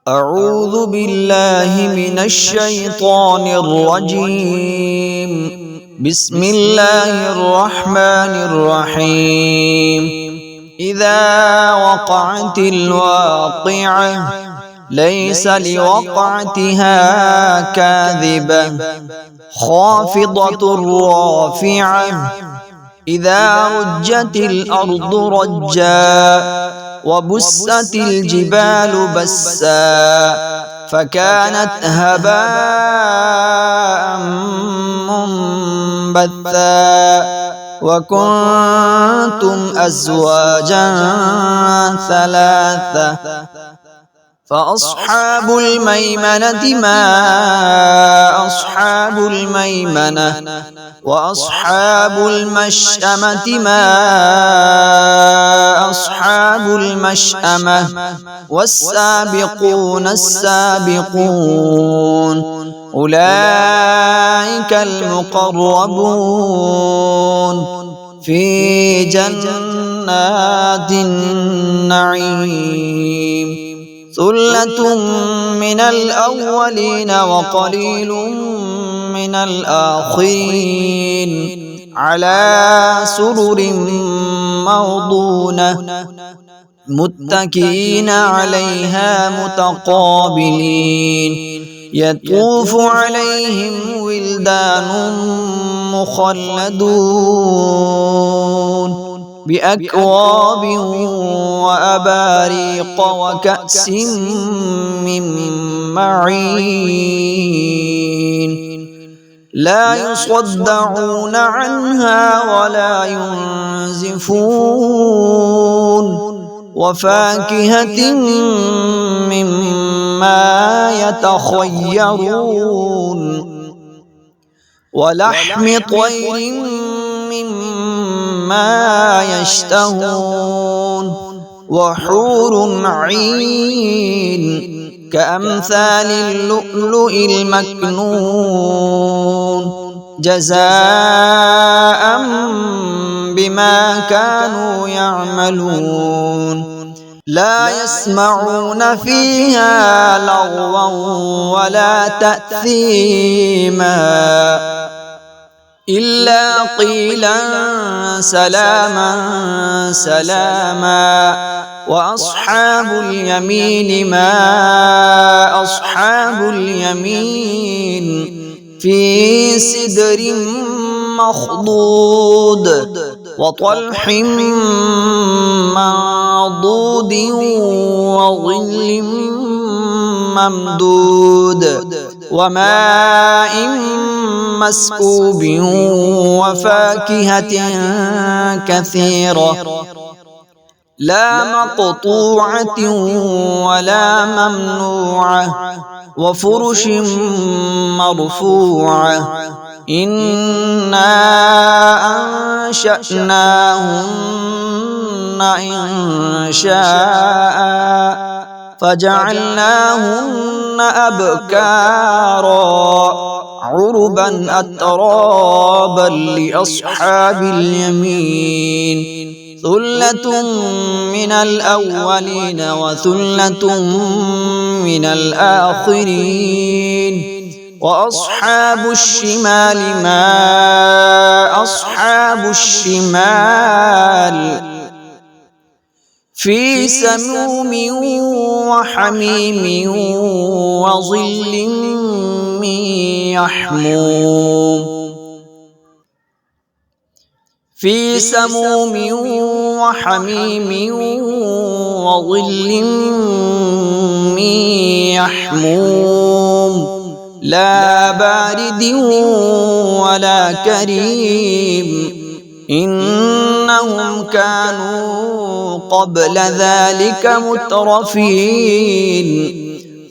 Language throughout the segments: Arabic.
أعوذ بالله من الشيطان الرجيم. بسم الله الرحمن الرحيم. إذا وقعت الواقعة ليس لوقعتها كاذبة خافضة رافعة إذا رجت الأرض رجا وبست الجبال بسا فكانت هباء منبثا وكنتم أزواجا ثلاثة فأصحاب الميمنة ما أصحاب الميمنة وأصحاب المشأمة ما أصحاب المشأمة والسابقون السابقون أولئك المقربون في جنات النعيم ثلة من الأولين وقليل من الآخرين على سرر موضونة متكئين عليها متقابلين يطوف عليهم ولدان مخلدون بأكواب وأباريق وكأس من معين لا يصدعون عنها ولا ينزفون وفاكهة مما يتخيرون ولحم طير مما يشتهون وحور عين كأمثال اللؤلؤ المكنون جزاء بما كانوا يعملون لا يسمعون فيها لغوا ولا تأثيما إلا قيلا سلاما سلاما وأصحاب اليمين ما أصحاب اليمين في سدر مخضود وطلح منضود وظل ممدود وماء مسكوب وفاكهة كثيرة لا مقطوعة ولا ممنوعة وفرش مرفوعة إنا أنشأناهن إنشاء فجعلناهن أبكارا عربا أترابا لأصحاب اليمين ثلة من الأولين وثلة من الآخرين وأصحاب الشمال ما أصحاب الشمال في سموم وحميم وظل من يحموم في سموم وحميم وظل من يحموم لا بارد ولا كريم إنهم كانوا قبل ذلك مترفين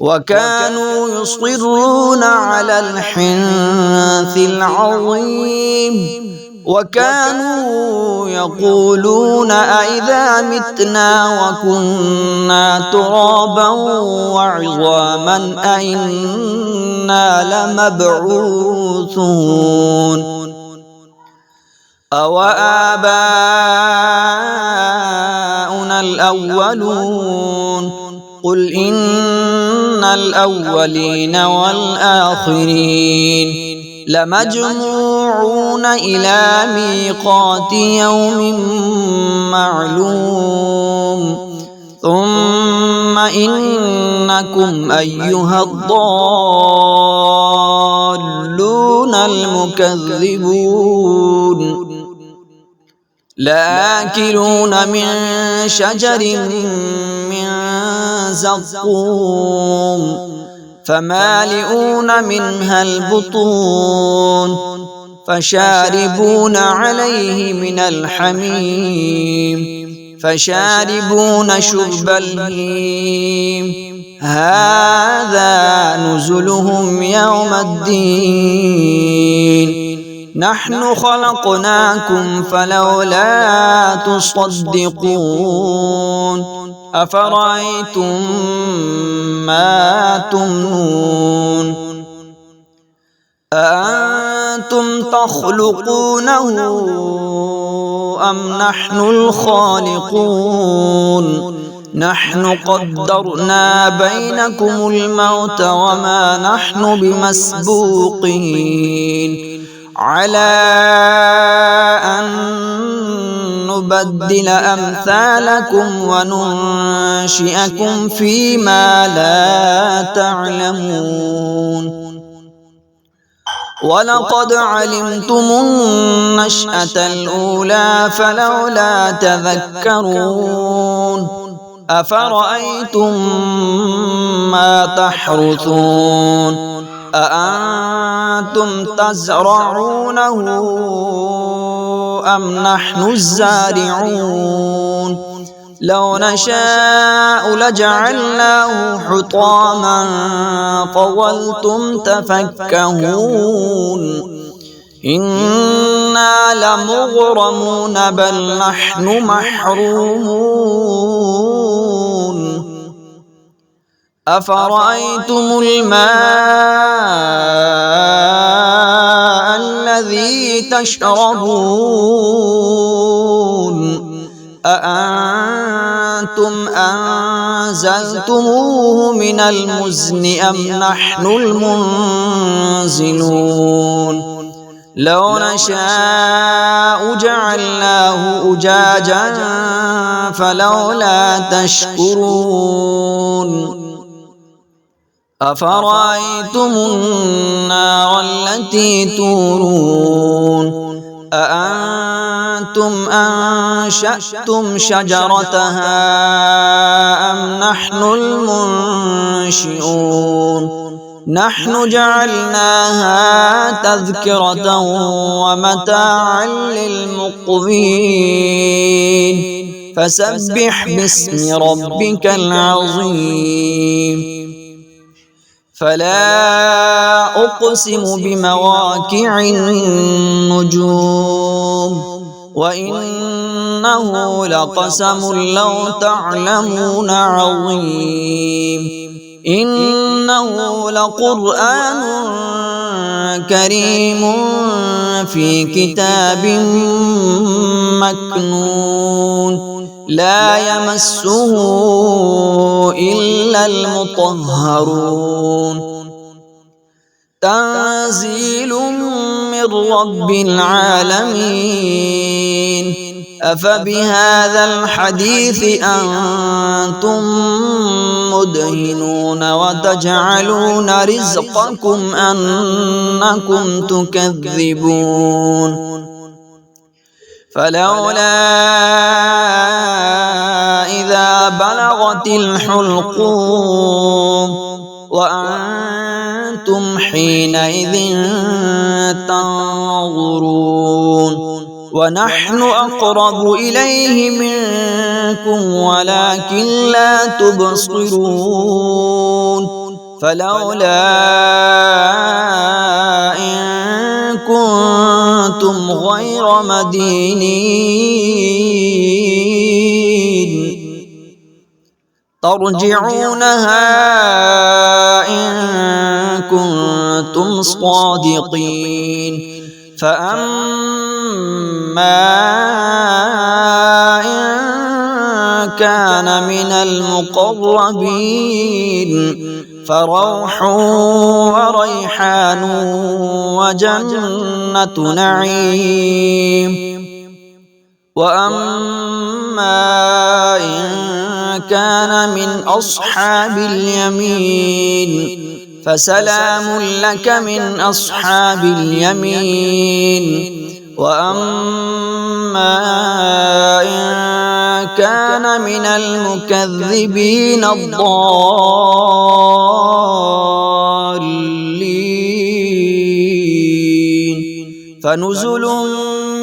وكانوا يصرون على الحنث العظيم وكانوا يقولون أئذا متنا وكنا ترابا وعظاما أئنا لمبعوثون أوآباؤنا الأولون قل إن الأولين والآخرين لمجموعون إلى ميقات يوم معلوم ثم إنكم أيها الضالون المكذبون لآكلون من شجر من زقوم فمالئون منها البطون فشاربون عليه من الحميم فشاربون شرب الهيم هذا نزلهم يوم الدين نحن خلقناكم فلولا تصدقون أفرأيتم ما تمنون أأنتم تخلقونه أم نحن الخالقون نحن قدرنا بينكم الموت وما نحن بمسبوقين على أن نبدل أمثالكم وننشئكم فيما لا تعلمون ولقد علمتم النشأة الأولى فلولا تذكرون أفرأيتم ما تحرثون أأنتم تزرعونه أم نحن الزارعون لو نشاء لجعلناه حطاما فظلتم تفكهون إنا لمغرمون بل نحن محرومون أفرأيتم الماء الذي تشربون أأنتم أنزلتموه من المزن أم نحن المنزلون لو نشاء جعلناه أجاجا فلولا تشكرون أفرأيتم النار التي تورون أأنتم أنشأتم شجرتها أم نحن المنشئون نحن جعلناها تذكرة ومتاعا للمقوين فسبح باسم ربك العظيم فلا أقسم بمواقع النجوم وإنه لقسم لو تعلمون عظيم إنه لقرآن كريم في كتاب مكنون لا يمسه إلا المطهرون تنزيل من رب العالمين أفبهذا الحديث أنتم مدهنون وتجعلون رزقكم أنكم تكذبون فلولا إذا بلغت الحلقوم وأنتم حينئذ تنظرون ونحن أقرب إليه منكم ولكن لا تبصرون فلولا إن كنتم غير مدينين ترجعونها إن كنتم صادقين فأما إن كان من المقربين فروح وريحان وجنة نعيم. وأما إن كان من أصحاب اليمين فسلام لك من أصحاب اليمين. وأما إن كان من المكذبين الضالين فنزل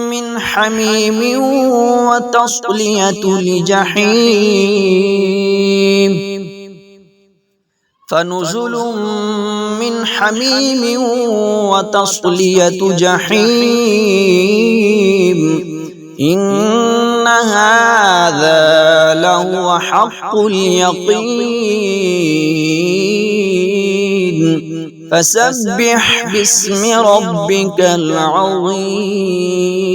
من حميم وتصلية الجحيم. فنزل من حميم وتصلية جحيم. إن هذا لهو حق اليقين. فسبح باسم ربك العظيم.